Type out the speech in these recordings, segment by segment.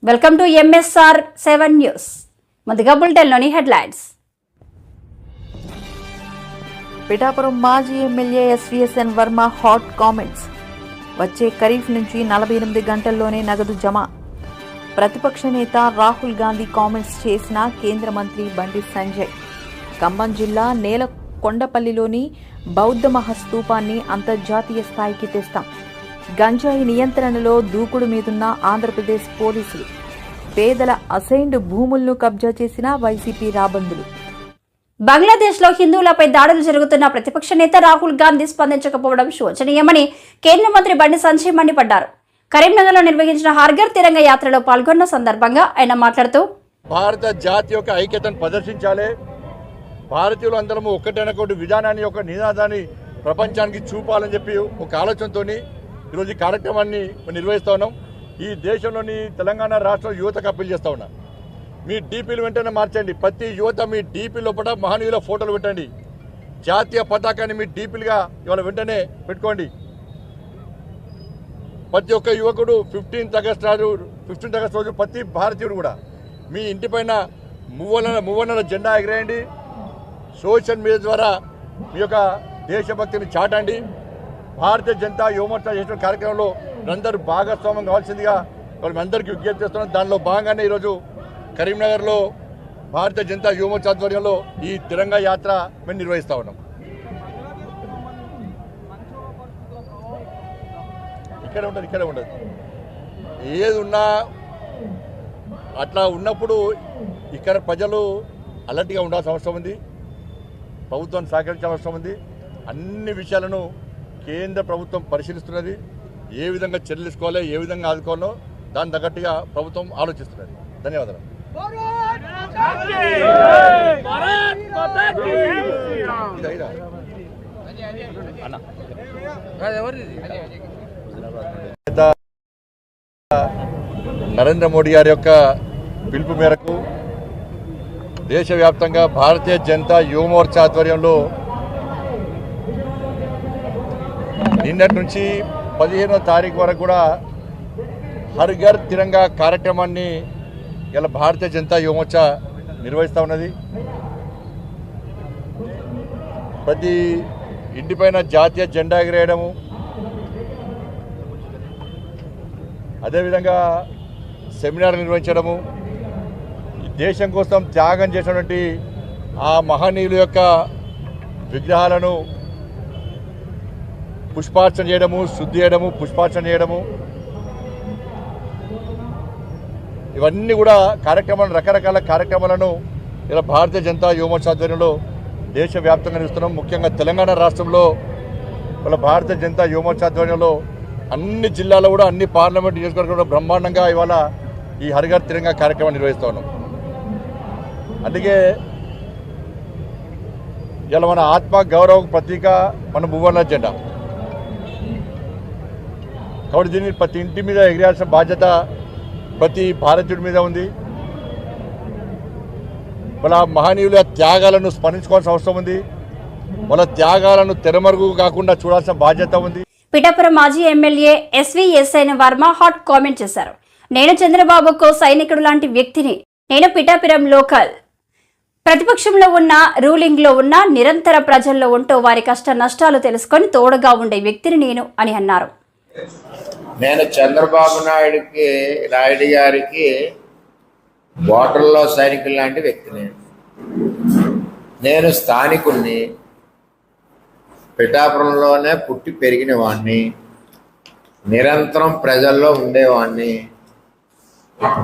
Welcome to MSR 7 news. ముందుగా బులెటిన్లోని headlines. Pithapuram మాజీ MLA SVSN Varma hot comments. వచ్చే ఖరీఫ్ నుంచి 48 గంటల్లోనే నగదు జమ. ప్రతిపక్ష నేత రాహుల్ గాంధీ కామెంట్స్ చేసిన కేంద్ర మంత్రి బండి సంజయ్. ఖమ్మం జిల్లా నేలకొండపల్లిలోని బౌద్ధ మహాస్తూపాన్ని అంతర్జాతీయ స్థాయికి తెస్తాం. గంజాయి నియంత్రణలో దూకుడు మీదున్న ఆంధ్రప్రదేశ్ పోలీసులు. పేదల అసైన్డ్ భూములను కబ్జా చేసిన వైసీపీ రాబందులు. బంగ్లాదేశ్లో హిందువులపై దాడులు జరుగుతున్న ప్రతిపక్ష నేత రాహుల్ గాంధీ స్పందించకపోవడం శోచనీయమని కేంద్ర మంత్రి బండి సంజయ్ మండిపడ్డారు. కరీంనగర్లో నిర్వహించిన హర్ఘర్ తిరంగ యాత్రలో పాల్గొన్న సందర్భంగా ఆయన మాట్లాడుతూ, భారత జాతి యొక్క ఐక్యతను ప్రదర్శించాలి, భారతీయులు అందరము ఒక్కటైనటువంటి విధానాన్ని ఒక నినాదాన్ని ప్రపంచానికి చూపాలని చెప్పి ఒక ఆలోచనతో ఈరోజు ఈ కార్యక్రమాన్ని నిర్వహిస్తూ ఉన్నాం. ఈ దేశంలోని తెలంగాణ రాష్ట్ర యువతకు అప్పీల్ చేస్తూ ఉన్నా, మీ డీపీలు వెంటనే మార్చండి. ప్రతి యువత మీ డీపీ లోపల మహనీయుల ఫోటోలు పెట్టండి. జాతీయ పతాకాన్ని మీ డీపీలుగా ఇవాళ వెంటనే పెట్టుకోండి. ప్రతి ఒక్క యువకుడు 15th ఆగస్ట్ రోజు ప్రతి భారతీయుడు కూడా మీ ఇంటిపైన మువ్వన్నర జెండా ఎగిరేయండి. సోషల్ మీడియా ద్వారా మీ యొక్క దేశభక్తిని చాటండి. భారతీయ జనతా యువమోర్చా చేసిన కార్యక్రమంలో అందరూ భాగస్వామ్యం కావాల్సిందిగా మేము అందరికీ విజ్ఞప్తి చేస్తున్నాం. దానిలో భాగంగానే ఈరోజు కరీంనగర్లో భారతీయ జనతా యువమోర్చా ఆధ్వర్యంలో ఈ తిరంగా యాత్ర మేము నిర్వహిస్తూ ఉన్నాం. ఇక్కడే ఉండదు ఏది ఉన్నా అట్లా ఉన్నప్పుడు ఇక్కడ ప్రజలు అలర్ట్గా ఉండాల్సిన అవసరం ఉంది. ప్రభుత్వాన్ని సహకరించాల్సిన అవసరం ఉంది. అన్ని విషయాలను కేంద్ర ప్రభుత్వం పరిశీలిస్తున్నది. ఏ విధంగా చర్యలు తీసుకోవాలో, ఏ విధంగా ఆదుకోవాలో దాని తగ్గట్టుగా ప్రభుత్వం ఆలోచిస్తున్నది. ధన్యవాదాలు. నరేంద్ర మోడీ గారి యొక్క పిలుపు మేరకు దేశవ్యాప్తంగా భారతీయ జనతా యువమోర్చా ఆధ్వర్యంలో నిన్నటి నుంచి 15వ తారీఖు వరకు కూడా హర్ఘర్ తిరంగా కార్యక్రమాన్ని ఇలా భారతీయ జనతా యువమోర్చా నిర్వహిస్తూ ఉన్నది. ప్రతి ఇంటిపైన జాతీయ జెండా ఎగిరేయడము, అదేవిధంగా సెమినార్ నిర్వహించడము, దేశం కోసం త్యాగం చేసినటువంటి ఆ మహనీయుల యొక్క విగ్రహాలను పుష్పార్చన చేయడము, శుద్ధి చేయడము, పుష్పార్చన చేయడము, ఇవన్నీ కూడా రకరకాల కార్యక్రమాలను ఇలా భారతీయ జనతా యువమోర్చా ఆధ్వర్యంలో దేశవ్యాప్తంగా నిర్వహిస్తున్నాం. ముఖ్యంగా తెలంగాణ రాష్ట్రంలో ఇలా భారతీయ జనతా యువమోర్చా ఆధ్వర్యంలో అన్ని జిల్లాల్లో కూడా అన్ని పార్లమెంట్ నియోజకవర్గాల్లో బ్రహ్మాండంగా ఇవాళ ఈ హర్ఘర్ తిరంగా కార్యక్రమం నిర్వహిస్తూ ఉన్నాం. అందుకే ఇలా మన ఆత్మ గౌరవ ప్రతీక మన మువ్వన్నర జెండా. కాబట్టి దీన్ని ప్రతి ఇంటి మీద ఎగిరేయాల్సిన బాధ్యత ప్రతి భారతీయుడి మీద ఉంది. వాళ్ళ మహనీయుల త్యాగాలను స్మరించుకోవాల్సిన అవసరం ఉంది. వాళ్ళ త్యాగాలను తెరమరుగు కాకుండా చూడాల్సిన బాధ్యత ఉంది. పిఠాపురం మాజీ MLA SVSN Varma hot comment చేశారు. నేను చంద్రబాబుకు సైనికుడు లాంటి వ్యక్తిని. నేను పిఠాపురం లోకల్. ప్రతిపక్షంలో ఉన్న, రూలింగ్ లో ఉన్న, నిరంతర ప్రజల్లో ఉంటూ వారి కష్ట నష్టాలు తెలుసుకొని తోడుగా ఉండే వ్యక్తిని నేను అని అన్నారు. నేను చంద్రబాబు నాయుడు గారికి బోర్డర్లో సైనికులు లాంటి వ్యక్తిని. నేను స్థానికుడిని, పిఠాపురంలోనే పుట్టి పెరిగిన వాడిని, నిరంతరం ప్రజల్లో ఉండేవాడిని.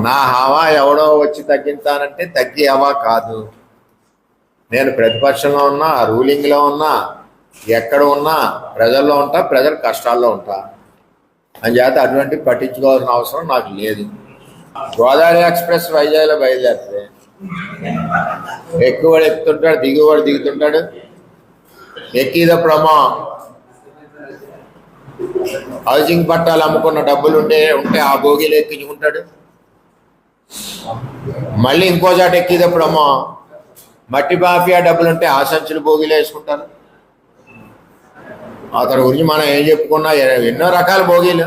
నా హవా ఎవడో వచ్చి తగ్గించానంటే తగ్గి హవా కాదు. నేను ప్రతిపక్షంలో ఉన్నా, రూలింగ్లో ఉన్నా, ఎక్కడ ఉన్నా ప్రజల్లో ఉంటా, ప్రజల కష్టాల్లో ఉంటా. అంచేత అటువంటి పట్టించుకోవాల్సిన అవసరం నాకు లేదు. గోదావరి ఎక్స్ప్రెస్ వైజాగ్లో బయలుదేరితే ఎక్కువడు ఎక్కుతుంటాడు, దిగువాడు దిగుతుంటాడు. ఎక్కిదప్పుడమ్మా హౌసింగ్ పట్టాలు అమ్ముకున్న డబ్బులు ఉంటే ఆ భోగిలు ఎక్కించుకుంటాడు. మళ్ళీ ఇంకో చాట ఎక్కిదప్పుడమ్మా మట్టి మాఫియా డబ్బులుంటే ఆ సంచులు భోగిలు వేసుకుంటారు. అతని గురించి మనం ఏం చెప్పుకున్నా ఎన్నో రకాల భోగిలు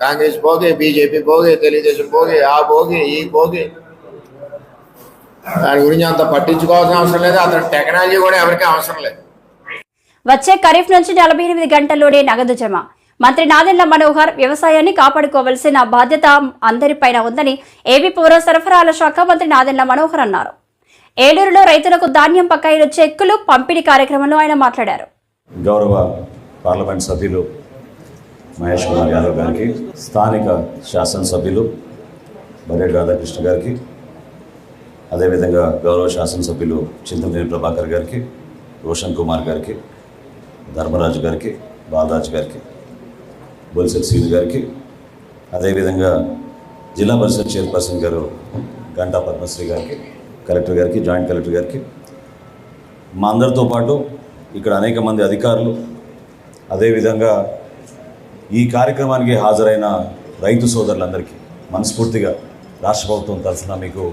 కాంగ్రెస్ పోగే, బీజేపీ పోగే, తెలుగుదేశం పోగే, ఆ పోగే, ఈ పోగే. దాని గురించి అంత పట్టించుకోవాల్సిన అవసరం లేదు. అతని టెక్నాలజీ కూడా ఎవరికీ అవసరం లేదు. వచ్చే ఖరీఫ్ నుంచి 48 గంటల్లోనే నగదు జమ. మంత్రి నాదెండ్ల మనోహర్ వ్యవసాయాన్ని కాపాడుకోవాల్సిన బాధ్యత అందరిపైన ఉందని ఏపీ పౌర సరఫరాల శాఖ మంత్రి నాదెండ్ల మనోహర్ అన్నారు. ఏలూరులో రైతులకు ధాన్యం బకాయిలు చెక్కులు పంపిణీ కార్యక్రమంలో ఆయన మాట్లాడారు. గౌరవ పార్లమెంట్ సభ్యులు మహేష్ కుమార్ యాదవ్ గారికి, స్థానిక శాసనసభ్యులు బర్రెడ్డి రాధాకృష్ణ గారికి, అదేవిధంగా గౌరవ శాసనసభ్యులు చింతమనేని ప్రభాకర్ గారికి, రోషన్ కుమార్ గారికి, ధర్మరాజు గారికి, బాలరాజు గారికి, బొలిశెట్టి శ్రీను గారికి, అదేవిధంగా జిల్లా పరిషత్ చైర్పర్సన్ గారు గంటా పద్మశ్రీ గారికి, కలెక్టర్ గారికి, జాయింట్ కలెక్టర్ గారికి, మా అందరితో పాటు ఇక్కడ అనేక మంది అధికారులు, అదేవిధంగా ఈ కార్యక్రమానికి హాజరైన రైతు సోదరులందరికీ మనస్ఫూర్తిగా రాష్ట్ర ప్రభుత్వం తరఫున మీకు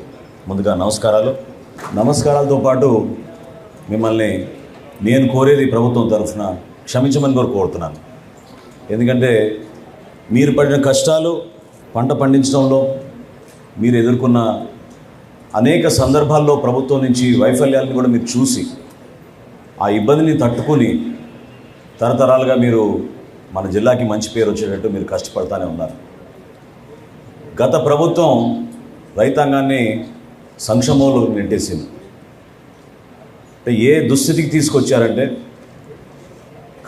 ముందుగా నమస్కారాలతో పాటు మిమ్మల్ని నేను కోరేది ప్రభుత్వం తరఫున క్షమించమని కోరుతున్నాను. ఎందుకంటే మీరు పడిన కష్టాలు, పంట పండించడంలో మీరు ఎదుర్కొన్న అనేక సందర్భాల్లో ప్రభుత్వం నుంచి వైఫల్యాలను కూడా మీరు చూసి ఆ ఇబ్బందిని తట్టుకుని తరతరాలుగా మీరు మన జిల్లాకి మంచి పేరు వచ్చేటట్టు మీరు కష్టపడతానే ఉన్నారు. గత ప్రభుత్వం రైతాంగాన్ని సంక్షోభంలో నెట్టేసింది. అంటే ఏ దుస్థితికి తీసుకొచ్చారంటే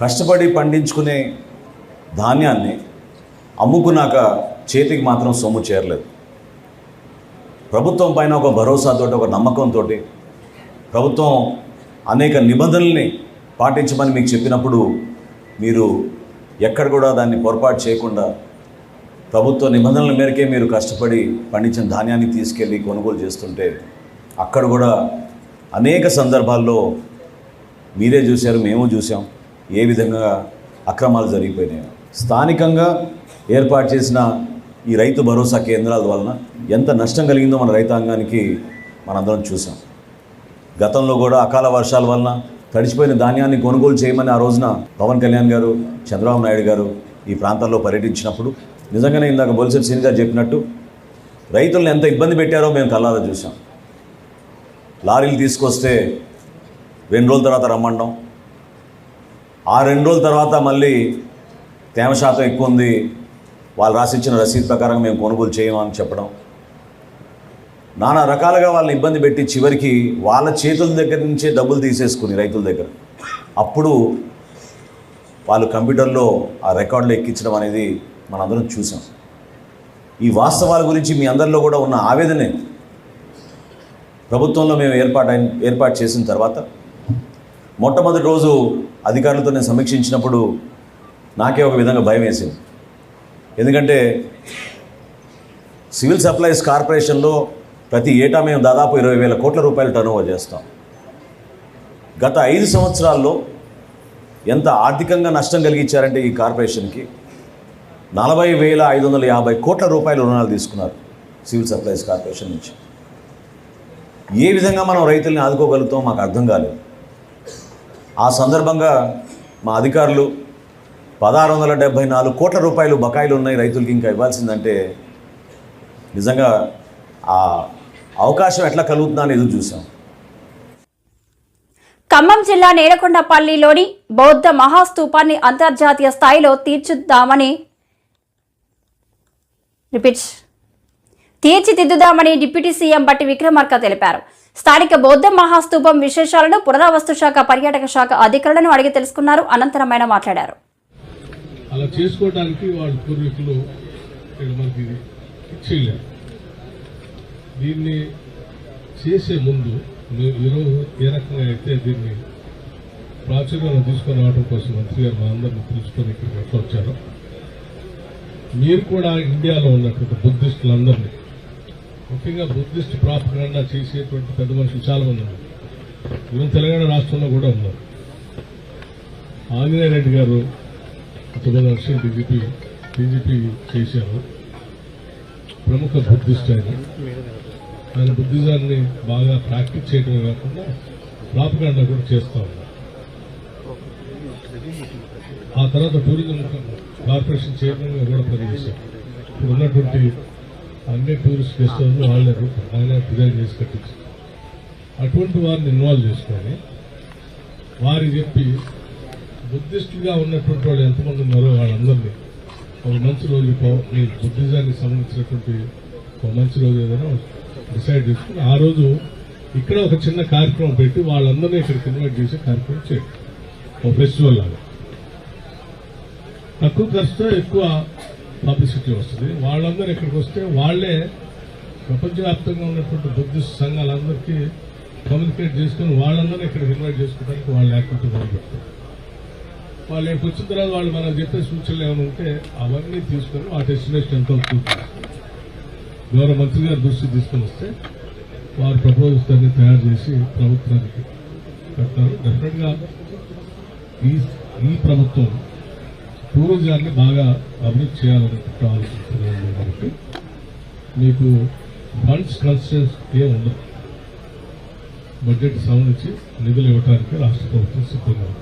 కష్టపడి పండించుకునే ధాన్యాన్ని అమ్ముకున్నాక చేతికి మాత్రం సొమ్ము చేరలేదు. ప్రభుత్వం పైన ఒక భరోసాతో, ఒక నమ్మకంతో ప్రభుత్వం అనేక నిబంధనల్ని పాటించమని మీకు చెప్పినప్పుడు మీరు ఎక్కడ కూడా దాన్ని పొరపాటు చేయకుండా ప్రభుత్వ నిబంధనల మేరకే మీరు కష్టపడి పండించిన ధాన్యాన్ని తీసుకెళ్ళి కొనుగోలు చేస్తుంటే అక్కడ కూడా అనేక సందర్భాల్లో మీరే చూశారు, మేము చూసాం ఏ విధంగా అక్రమాలు జరిగిపోయినాయి. స్థానికంగా ఏర్పాటు చేసిన ఈ రైతు భరోసా కేంద్రాల వలన ఎంత నష్టం కలిగిందో మన రైతాంగానికి మనందరం చూసాం. గతంలో కూడా అకాల వర్షాల వలన తడిచిపోయిన ధాన్యాన్ని కొనుగోలు చేయమని ఆ రోజున పవన్ కళ్యాణ్ గారు, చంద్రబాబు నాయుడు గారు ఈ ప్రాంతాల్లో పర్యటించినప్పుడు నిజంగానే ఇందాక బొలిశెట్టి శ్రీను గారు చెప్పినట్టు రైతులను ఎంత ఇబ్బంది పెట్టారో మేము కళ్ళారా చూసాం. లారీలు తీసుకొస్తే 2 రోజుల తర్వాత రమ్మండం, ఆ 2 రోజుల తర్వాత మళ్ళీ తేమ శాతం ఎక్కువ ఉంది, వాళ్ళు రాసిచ్చిన రసీదు ప్రకారం మేము కొనుగోలు చేయమని చెప్పడం, నానా రకాలుగా వాళ్ళని ఇబ్బంది పెట్టి చివరికి వాళ్ళ చేతుల దగ్గర నుంచే డబ్బులు తీసేసుకుని రైతుల దగ్గర అప్పుడు వాళ్ళు కంప్యూటర్లో ఆ రికార్డులు ఎక్కించడం అనేది మనందరం చూసాం. ఈ వాస్తవాల గురించి మీ అందరిలో కూడా ఉన్న ఆవేదనే ప్రభుత్వంలో మేము ఏర్పాటు చేసిన తర్వాత మొట్టమొదటి రోజు అధికారులతో నేను సమీక్షించినప్పుడు నాకే ఒక విధంగా భయం వేసింది. ఎందుకంటే సివిల్ సప్లైస్ కార్పొరేషన్లో ప్రతి ఏటా మేము దాదాపు 20,000 కోట్ల రూపాయలు టర్నోవర్ చేస్తాం. గత 5 సంవత్సరాల్లో ఎంత ఆర్థికంగా నష్టం కలిగించారంటే ఈ కార్పొరేషన్కి 40,550 కోట్ల రూపాయల రుణాలు తీసుకున్నారు సివిల్ సప్లైస్ కార్పొరేషన్ నుంచి. ఏ విధంగా మనం రైతుల్ని ఆదుకోగలుగుతాం మాకు అర్థం కాలేదు. ఆ సందర్భంగా మా అధికారులు 1,674 కోట్ల రూపాయలు బకాయిలు ఉన్నాయి రైతులకి ఇంకా ఇవ్వాల్సిందంటే నిజంగా ఆ అవకాశం ఎట్లా కలుగుతుందా అని ఎదురు చూసాం. ఖమ్మం జిల్లా నేలకొండపల్లిలోని బౌద్ధ మహాస్తూపాన్ని అంతర్జాతీయ స్థాయిలో తీర్చిదిద్దుదామని డిప్యూటీ సీఎం బట్టి విక్రమార్క తెలిపారు. స్థానిక బౌద్ధ మహాస్తూపం విశేషాలను పునరావాస్తు శాఖ, పర్యాటక శాఖ అధికారులను అడిగి తెలుసుకున్నారు. అనంతరం ఆయన మాట్లాడారు. అలా చేసుకోవడానికి వాళ్ళ పూర్వీకులు మనకి చేయలేరు. దీన్ని చేసే ముందు ఈరోజు ఏ రకంగా అయితే దీన్ని ప్రాచుర్యంలో తీసుకొని రావడం కోసం మంత్రి గారు మా అందరినీ పిలుచుకొని ఇక్కడికి వచ్చారు. మీరు కూడా ఇండియాలో ఉన్నటువంటి బుద్ధిస్టులందరినీ, ముఖ్యంగా బుద్ధిస్ట్ ప్రాపగండా చేసేటువంటి పెద్ద మనుషులు చాలా మంది ఉన్నారు. ఈవెన్ తెలంగాణ రాష్ట్రంలో కూడా ఉన్నారు. ఆంజనేయ రెడ్డి గారు 9 వర్షాలు డీజీపీ చేశారు. ప్రముఖ బుద్ధిస్ట్ ఆయన బుద్ధిజాన్ని బాగా ప్రాక్టీస్ చేయడమే కాకుండా ప్రాపగండా కూడా చేస్తూ ఉన్నారు. ఆ తర్వాత టూరిజం కార్పొరేషన్ చైర్మన్గా కూడా పనిచేశారు. ఇప్పుడు ఉన్నటువంటి అన్ని టూరిస్ట్ గెస్ట్ హౌస్ వాళ్ళే ఆయన డిజైన్ చేసి కట్టించారు. అటువంటి వారిని ఇన్వాల్వ్ చేసుకొని వారికి చెప్పి బుద్ధిస్టులుగా ఉన్నటువంటి వాళ్ళు ఎంతమంది ఉన్నారో వాళ్ళందరినీ ఒక మంచి రోజు మీ బుద్ధిజానికి సంబంధించినటువంటి ఒక మంచి రోజు ఏదైనా డిసైడ్ చేసుకుని ఆ రోజు ఇక్కడ ఒక చిన్న కార్యక్రమం పెట్టి వాళ్ళందరినీ ఇక్కడికి ఇన్వైట్ చేసే కార్యక్రమం చేయండి. ఒక ఫెస్టివల్ లాగా తక్కువ ఖర్చుతో ఎక్కువ పబ్లిసిటీ వస్తుంది. వాళ్ళందరూ ఇక్కడికి వస్తే వాళ్ళే ప్రపంచవ్యాప్తంగా ఉన్నటువంటి బుద్ధిస్ట్ సంఘాలందరికీ కమ్యూనికేట్ చేసుకుని వాళ్ళందరూ ఇక్కడికి ఇన్వైట్ చేసుకోవడానికి వాళ్ళు యాక్టివిటీ మొదలుపెడతారు. వాళ్ళు ఇక్కడికి వచ్చిన తర్వాత వాళ్ళు మనకు చెప్పే సూచనలు ఏమైనా ఉంటే అవన్నీ తీసుకొని ఆ డెస్టినేషన్ ఎంతో చూస్తారు. గౌరవ మంత్రి గారి దృష్టి తీసుకొని వస్తే వారు ప్రపోజల్స్ అన్ని తయారు చేసి ప్రభుత్వానికి పెడతారు. డెఫినెట్గా ఈ ప్రభుత్వం టూరిజాన్ని బాగా అభివృద్ధి చేయాలని ఆలోచిస్తున్నాను కాబట్టి మీకు ఫండ్స్ కన్స్టెన్స్ ఏముండదు. బడ్జెట్ సంబంధించి నిధులు ఇవ్వడానికి రాష్ట్ర ప్రభుత్వం సిద్ధంగా ఉంది.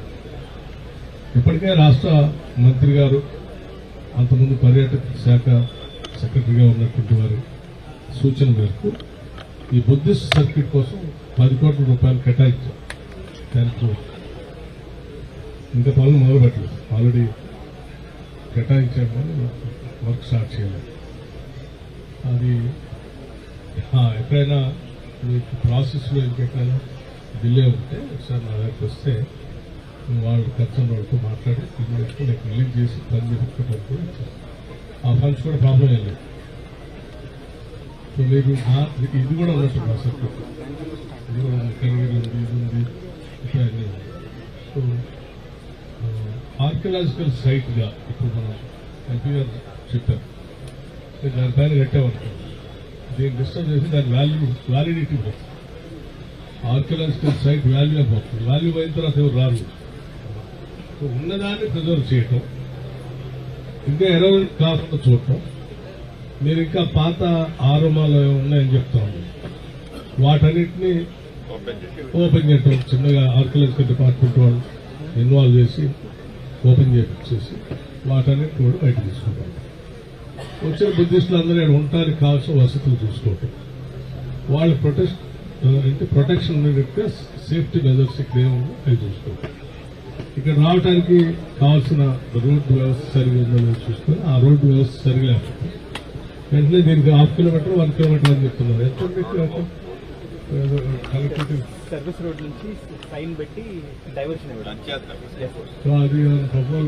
ఇప్పటికే రాష్ట్ర మంత్రి గారు అంతకుముందు పర్యాటక శాఖ సెక్రటరీగా ఉన్నటువంటి వారి సూచన మేరకు ఈ బుద్ధిస్ట్ సర్క్యూట్ కోసం 10 కోట్ల రూపాయలు కేటాయించారు. దానికి ఇంకా పనులు మొదలుపెట్టలేదు. ఆల్రెడీ కేటాయించాము కానీ వర్క్ స్టార్ట్ చేయలేదు. అది ఎక్కడైనా మీకు ప్రాసెస్లో ఇంకెక్కడైనా డిలే ఉంటే ఒకసారి నా దగ్గరికి వస్తే వాళ్ళు కన్సర్న్ వాళ్ళతో మాట్లాడి ఇమీడియట్గా నాకు రిలీజ్ చేసి పని చేయించుకోవడానికి ఆ ఫండ్స్ కూడా ప్రాబ్లం ఏం లేదు. సో మీరు ఇది కూడా ఉన్నట్టు సర్క్యూట్ ఇది కూడా కనిగిరి ఉంది, ఇది ఉంది, ఇట్లా అన్నీ ఉంది. సో ఆర్కియలాజికల్ సైట్గా ఇప్పుడు మనం ఎంపీ గారు చెప్పారు దానిపైన కట్టామనుకోండి, దీన్ని డిస్టర్బ్ చేసి దాని వ్యాలిడిటీ పోతుంది. ఆర్కియలాజికల్ సైట్ వాల్యూ పోతుంది. వాల్యూ అయిన తర్వాత ఎవరు రారు. సో ఉన్నదాన్ని ప్రిజర్వ్ చేయటం, ఇంకా ఎరోజన్ కాకుండా చూడటం. మీరు ఇంకా పాత ఆరోమాలు ఉన్నాయని చెప్తా ఉన్నారు, వాటన్నిటినీ ఓపెన్ చేయటం, చిన్నగా ఆర్కియలాజికల్ డిపార్ట్మెంట్ వాళ్ళు ఇన్వాల్వ్ చేసి ఓపెన్ చేసి వాటన్నిటి కూడా బయట తీసుకుంటాం. వచ్చిన బుద్ధిస్టులు అందరూ ఇక్కడ ఉండటానికి కావాల్సిన వసతులు చూసుకోవటం, వాళ్ళ ప్రొటెక్షన్ ఉన్నట్టుగా సేఫ్టీ మెజర్స్ ఇక్కడ ఏముందో అవి చూసుకోవటం. ఇక్కడ రావడానికి కావాల్సిన రోడ్డు వ్యవస్థ సరిగా ఉందని చూసుకొని ఆ రోడ్డు వ్యవస్థ సరిగా లేకపోతే వెంటనే దీనికి 1/2 కిలోమీటర్ 1 కిలోమీటర్ అని చెప్తున్నారు. ఎంత కలెక్టివ్ సర్వీస్ రోడ్ నుంచి సైన్ పెట్టి డైవర్షన్ అది ప్రాబ్లం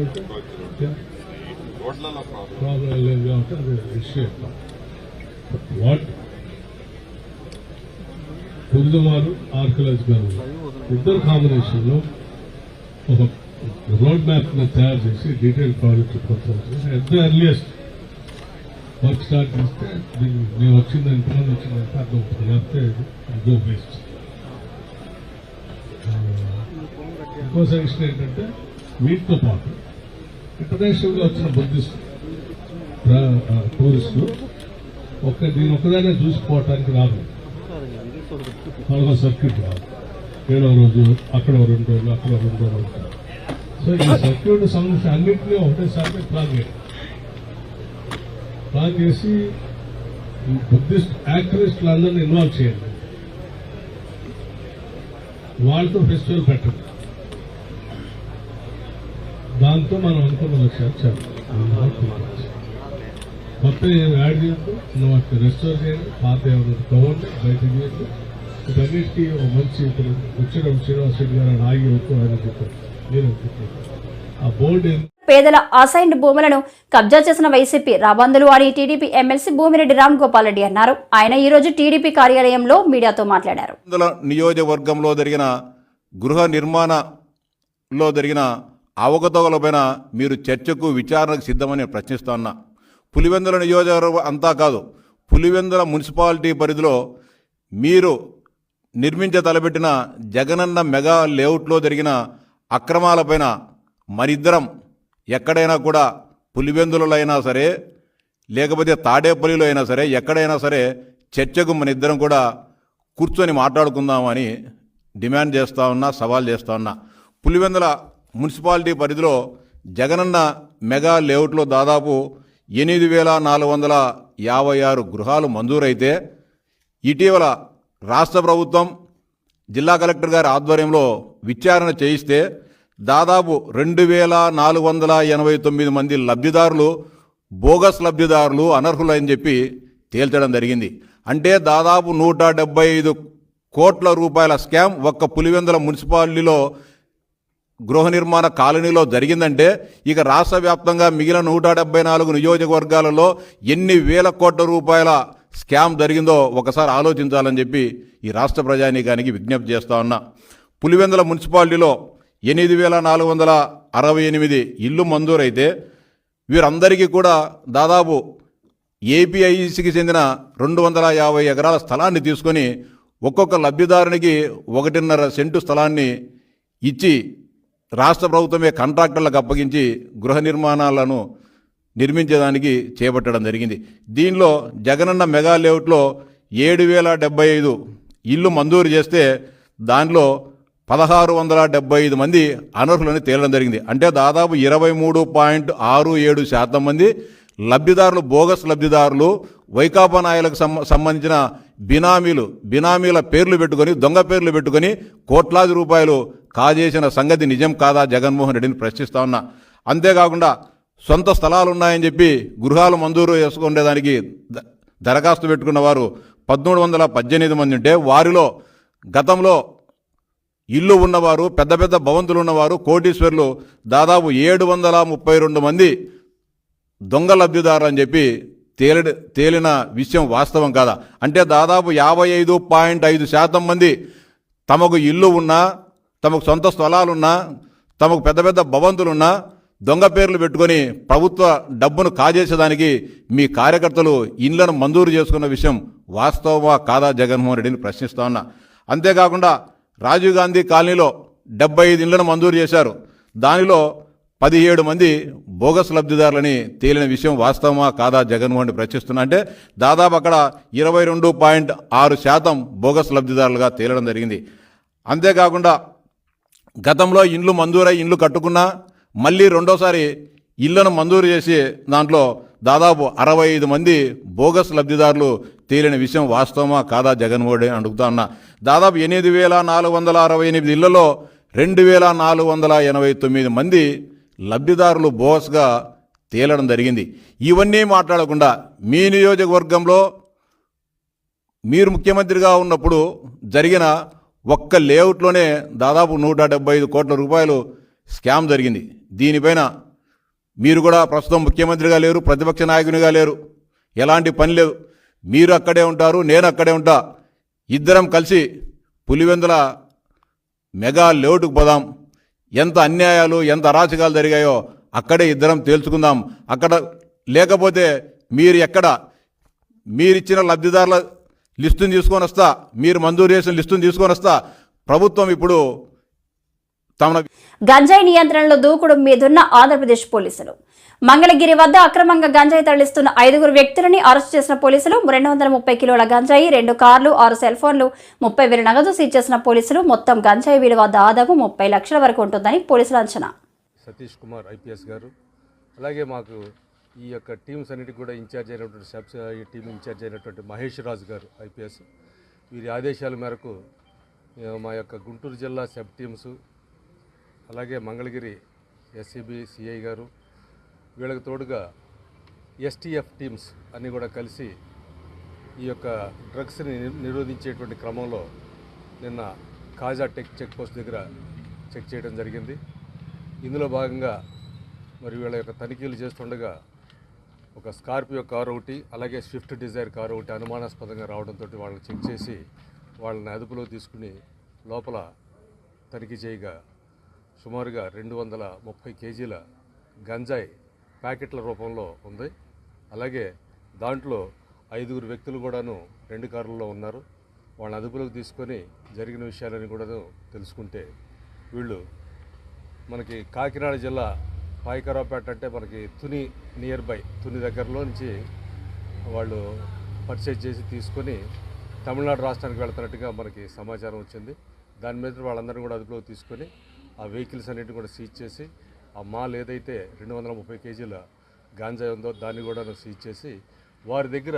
లేదు కాబట్టి అది ఇష్యూ అవుతాం. వాట్ టూరిజం వారు ఆర్కియాలజీ గారు ఇద్దరు కాంబినేషన్లో ఒక రోడ్ మ్యాప్ తయారు చేసి detail project at the earliest work start చేస్తే మేము వచ్చింది ఎంతమంది వచ్చిందంటే అర్థమవుతుంది. లేకపోతే గో వేస్ట్. ఇంకో సజెషన్ ఏంటంటే వీటితో పాటు ఇంటర్నేషనల్గా వచ్చిన బుద్ధిస్ట్ టూరిస్టులు దీని ఒక్కదానే చూసిపోవటానికి రాదు. వాళ్ళ సర్క్యూట్ రాదు. 7వ రోజు అక్కడ 2 రోజులు అక్కడ 2 రోజులు. సో ఈ సర్క్యూట్ సంబంధించి అన్నింటినీ ఒకటేసారి ప్లాన్ చేసి ఈ బుద్ధిస్ట్ యాక్టివిస్టులు అందరినీ ఇన్వాల్వ్ చేయండి. వాళ్ళతో ఫెస్టివల్ పెట్టండి. దాంతో మనం అనుకున్న లక్ష్యాలు చేయాలి. కొత్త యాడ్ చేయొద్దు, వాటిని రెస్టోర్ చేయండి, పాత ఏమైనా తవ్వండి, బయటకు చేయండి. వీటన్నిటికీ ఒక మంచి ఇప్పుడు వచ్చినప్పుడు శ్రీనివాస్ రెడ్డి గారు ఆగి వద్దు ఆయన చెప్పారు. నేను ఆ బోర్డు పేదల అసైన్డ్ భూములను కబ్జా చేసిన వైసీపీ రాబందులు అని టీడీపీ ఎమ్మెల్సీ భూమిరెడ్డి రామ్ గోపాల్ రెడ్డి అన్నారు. ఆయన ఈ రోజు టీడీపీ కార్యాలయంలో మీడియాతో మాట్లాడారు. నియోజకవర్గంలో జరిగిన గృహ నిర్మాణంలో జరిగిన అవకతవకలపైన మీరు చర్చకు విచారణకు సిద్ధమని ప్రశ్నిస్తున్నా. పులివెందుల నియోజకవర్గం అంతా కాదు, పులివెందుల మున్సిపాలిటీ పరిధిలో మీరు తలపెట్టిన జగనన్న మెగా లేఅవుట్లో జరిగిన అక్రమాలపైన మరిద్దరం ఎక్కడైనా కూడా పులివెందులలో అయినా సరే లేకపోతే తాడేపల్లిలో అయినా సరే ఎక్కడైనా సరే చర్చకు మన ఇద్దరం కూడా కూర్చొని మాట్లాడుకుందామని డిమాండ్ చేస్తూ ఉన్నా, సవాల్ చేస్తూ ఉన్నా. పులివెందుల మున్సిపాలిటీ పరిధిలో జగనన్న మెగా లేఅవుట్లో దాదాపు 8,456 గృహాలు మంజూరైతే ఇటీవల రాష్ట్ర ప్రభుత్వం జిల్లా కలెక్టర్ గారి ఆధ్వర్యంలో విచారణ చేయిస్తే దాదాపు 2,489 మంది లబ్ధిదారులు బోగస్ లబ్ధిదారులు అనర్హులని చెప్పి తేల్చడం జరిగింది. అంటే దాదాపు 175 కోట్ల రూపాయల స్కామ్ ఒక్క పులివెందుల మున్సిపాలిటీలో గృహ నిర్మాణ కాలనీలో జరిగిందంటే ఇక రాష్ట్ర వ్యాప్తంగా మిగిలిన 174 నియోజకవర్గాలలో ఎన్ని వేల కోట్ల రూపాయల స్కామ్ జరిగిందో ఒకసారి ఆలోచించాలని చెప్పి ఈ రాష్ట్ర ప్రజానీకానికి విజ్ఞప్తి చేస్తా ఉన్నా. పులివెందుల మున్సిపాలిటీలో 8,468 ఇళ్ళు మంజూరైతే వీరందరికీ కూడా దాదాపు ఏపీఐసికి చెందిన 250 ఎకరాల స్థలాన్ని తీసుకొని ఒక్కొక్క లబ్ధిదారునికి 1.5 సెంటు స్థలాన్ని ఇచ్చి రాష్ట్ర ప్రభుత్వమే కాంట్రాక్టర్లకు అప్పగించి గృహ నిర్మాణాలను నిర్మించేదానికి చేపట్టడం జరిగింది. దీనిలో జగనన్న మెగా లేఅవుట్లో 7,075 ఇళ్ళు మంజూరు చేస్తే దానిలో 1,675 మంది అనర్హులని తేలడం జరిగింది. అంటే దాదాపు 23.67% మంది లబ్ధిదారులు బోగస్ లబ్ధిదారులు వైకాపా నాయకులకు సంబంధించిన బినామీల పేర్లు పెట్టుకొని దొంగ పేర్లు పెట్టుకొని కోట్లాది రూపాయలు కాజేసిన సంగతి నిజం కాదా జగన్మోహన్ రెడ్డిని ప్రశ్నిస్తా ఉన్నా. అంతేకాకుండా సొంత స్థలాలు ఉన్నాయని చెప్పి గృహాలు మంజూరు చేసుకునేదానికి దరఖాస్తు పెట్టుకున్న వారు 1,318 మంది ఉంటే వారిలో గతంలో ఇల్లు ఉన్నవారు పెద్ద పెద్ద భవంతులు ఉన్నవారు కోటీశ్వర్లు దాదాపు 732 మంది దొంగ లబ్ధిదారు అని చెప్పి తేలిన విషయం వాస్తవం కాదా? అంటే దాదాపు 55.5% మంది తమకు ఇల్లు ఉన్నా తమకు సొంత స్థలాలున్నా తమకు పెద్ద పెద్ద భవంతులున్నా దొంగ పేర్లు పెట్టుకొని ప్రభుత్వ డబ్బును కాజేసేదానికి మీ కార్యకర్తలు ఇళ్లను మంజూరు చేసుకున్న విషయం వాస్తవమా కాదా జగన్మోహన్ రెడ్డిని ప్రశ్నిస్తా ఉన్నా. అంతేకాకుండా రాజీవ్ గాంధీ కాలనీలో 75 ఇళ్లను మంజూరు చేశారు. దానిలో 17 మంది బోగస్ లబ్ధిదారులని తేలిన విషయం వాస్తవమా కాదా జగన్మోహన్ రెడ్డి ప్రశ్నిస్తున్నా. అంటే దాదాపు అక్కడ 22.6% బోగస్ లబ్ధిదారులుగా తేలడం జరిగింది. అంతేకాకుండా గతంలో ఇండ్లు మంజూరై ఇండ్లు కట్టుకున్నా మళ్ళీ రెండోసారి ఇళ్లను మంజూరు చేసి దాంట్లో దాదాపు 65 మంది బోగస్ లబ్ధిదారులు తేలిన విషయం వాస్తవమా కాదా జగన్మోహన్ రెడ్డి అడుగుతా ఉన్నా. దాదాపు 8,468 ఇళ్లలో 2,489 మంది లబ్ధిదారులు బోగస్గా తేలడం జరిగింది. ఇవన్నీ మాట్లాడకుండా మీ నియోజకవర్గంలో మీరు ముఖ్యమంత్రిగా ఉన్నప్పుడు జరిగిన ఒక్క లేఅవుట్లోనే దాదాపు 175 కోట్ల రూపాయలు స్కామ్ జరిగింది. దీనిపైన మీరు కూడా ప్రస్తుతం ముఖ్యమంత్రిగా లేరు, ప్రతిపక్ష నాయకునిగా లేరు, ఎలాంటి పని లేదు. మీరు అక్కడే ఉంటారు, నేను అక్కడే ఉంటా. ఇద్దరం కలిసి పులివెందుల మెగా లేఅవుట్కు పోదాం. ఎంత అన్యాయాలు ఎంత అరాచకాలు జరిగాయో అక్కడే ఇద్దరం తేల్చుకుందాం. అక్కడ లేకపోతే మీరిచ్చిన లబ్ధిదారుల లిస్టును తీసుకొని వస్తా, మీరు మంజూరు చేసిన లిస్టును తీసుకొని వస్తా. ప్రభుత్వం ఇప్పుడు గంజాయి నియంత్రణలో దూకుడు మీదున్న ఆంధ్రప్రదేశ్ పోలీసులు. మంగళగిరి వద్ద అక్రమంగా గంజాయి తరలిస్తున్న 5 వ్యక్తులని అరెస్ట్ చేసిన పోలీసులు 230 కిలోల గంజాయి, 2 కార్లు, 6 సెల్ ఫోన్లు, 30,000 నగదు సీజ్ చేసిన పోలీసులు. మొత్తం గంజాయి విలువ దాదాపు 30 లక్షల వరకు ఉంటుందని పోలీసుల అంచనా. సతీష్ కుమార్ ఐపీఎస్ గారు, అలాగే మాకు ఈ యొక్క టీమ్స్ అన్నిటికీ కూడా ఇన్ఛార్జ్ అయినటువంటి ఈ టీం ఇన్ఛార్జ్ అయినటువంటి మహేష్ రాజు గారు ఐపీఎస్, వీరి ఆదేశాల మేరకు మా యొక్క గుంటూరు జిల్లా సబ్ టీమ్స్, అలాగే మంగళగిరి ఎస్సీబీ సిఐ గారు, వీళ్ళకి తోడుగా ఎస్టీఎఫ్ టీమ్స్ అన్నీ కూడా కలిసి ఈ యొక్క డ్రగ్స్ని నిరోధించేటువంటి క్రమంలో నిన్న కాజా చెక్ పోస్ట్ దగ్గర చెక్ చేయడం జరిగింది. ఇందులో భాగంగా మరి వీళ్ళ యొక్క తనిఖీలు చేస్తుండగా ఒక స్కార్పియో కారు ఒకటి, అలాగే స్విఫ్ట్ డిజైర్ కారు ఒకటి అనుమానాస్పదంగా రావడంతో వాళ్ళని చెక్ చేసి వాళ్ళని అదుపులో తీసుకుని లోపల తనిఖీ చేయగా సుమారుగా 230 కేజీల గంజాయి ప్యాకెట్ల రూపంలో ఉంది. అలాగే దాంట్లో 5 వ్యక్తులు కూడాను 2 కార్లలో ఉన్నారు. వాళ్ళని అదుపులోకి తీసుకొని జరిగిన విషయాలని కూడా తెలుసుకుంటే వీళ్ళు మనకి కాకినాడ జిల్లా పాయకరావుపేట అంటే మనకి తుని నియర్ బై తుని దగ్గరలో నుంచి వాళ్ళు పర్చేజ్ చేసి తీసుకొని తమిళనాడు రాష్ట్రానికి వెళ్తున్నట్టుగా మనకి సమాచారం వచ్చింది. దాని మీద వాళ్ళందరినీ కూడా అదుపులోకి తీసుకొని ఆ వెహికల్స్ అన్నింటినీ కూడా సీజ్ చేసి ఆ మాల్ ఏదైతే 230 కేజీల గాంజా ఉందో దాన్ని కూడా సీజ్ చేసి వారి దగ్గర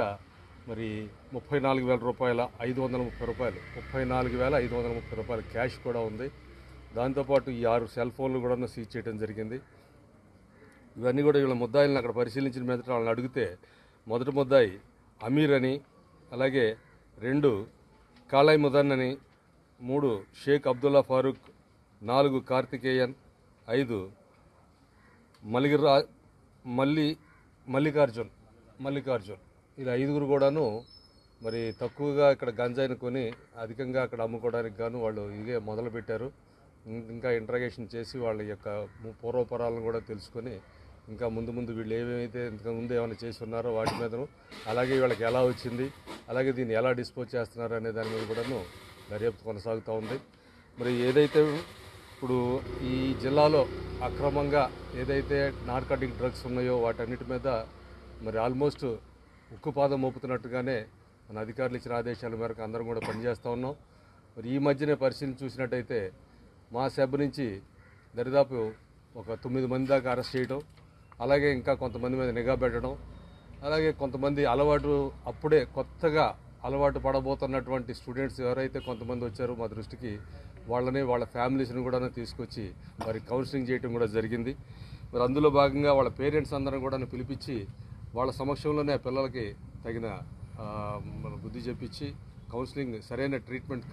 మరి 34,000 రూపాయల 530 రూపాయలు 34,530 రూపాయల క్యాష్ కూడా ఉంది. దాంతోపాటు ఈ 6 సెల్ ఫోన్లు కూడా సీజ్ చేయడం జరిగింది. ఇవన్నీ కూడా వీళ్ళ ముద్దాయిలను అక్కడ పరిశీలించిన మీద వాళ్ళని అడిగితే మొదటి ముద్దాయి అమీర్ అని, అలాగే 2 కాళాయ్ ముదన్ అని, 3 షేక్ అబ్దుల్లా ఫారూక్, 4 కార్తికేయన్, 5 మల్లికార్జున్ ఇలా 5 కూడాను మరి తక్కువగా ఇక్కడ గంజాయిని కొని అధికంగా అక్కడ అమ్ముకోవడానికి గాను వాళ్ళు ఇదే మొదలుపెట్టారు. ఇంకా ఇంట్రాగేషన్ చేసి వాళ్ళ యొక్క పూర్వపరాలను కూడా తెలుసుకొని ఇంకా ముందు వీళ్ళు ఏమైతే ఇంతకుముందు ఏమైనా చేసి ఉన్నారో వాటి మీదను, అలాగే వీళ్ళకి ఎలా వచ్చింది, అలాగే దీన్ని ఎలా డిస్పోజ్ చేస్తున్నారు అనే దాని మీద కూడాను దర్యాప్తు కొనసాగుతూ ఉంది. మరి ఏదైతే ఇప్పుడు ఈ జిల్లాలో అక్రమంగా ఏదైతే నార్కాటిక్ డ్రగ్స్ ఉన్నాయో వాటన్నిటి మీద మరి ఆల్మోస్ట్ ఉక్కుపాదం మోపుతున్నట్టుగానే మన అధికారులు ఇచ్చిన ఆదేశాల మేరకు అందరం కూడా పనిచేస్తూ ఉన్నాం. మరి ఈ మధ్యనే పరిశీలన చూసినట్టయితే మా సభ నుంచి దరిదాపు ఒక 9 మంది దాకా అరెస్ట్ చేయడం, అలాగే ఇంకా కొంతమంది మీద నిఘా పెట్టడం, అలాగే కొంతమంది అప్పుడే కొత్తగా అలవాటు పడబోతున్నటువంటి స్టూడెంట్స్ ఎవరైతే కొంతమంది వచ్చారో మా దృష్టికి వాళ్ళని వాళ్ళ ఫ్యామిలీస్ని కూడా తీసుకొచ్చి వారి కౌన్సిలింగ్ చేయడం కూడా జరిగింది. మరి అందులో భాగంగా వాళ్ళ పేరెంట్స్ అందరం కూడా పిలిపించి వాళ్ళ సమక్షంలోనే పిల్లలకి తగిన బుద్ధి చెప్పించి కౌన్సిలింగ్ సరైన ట్రీట్మెంట్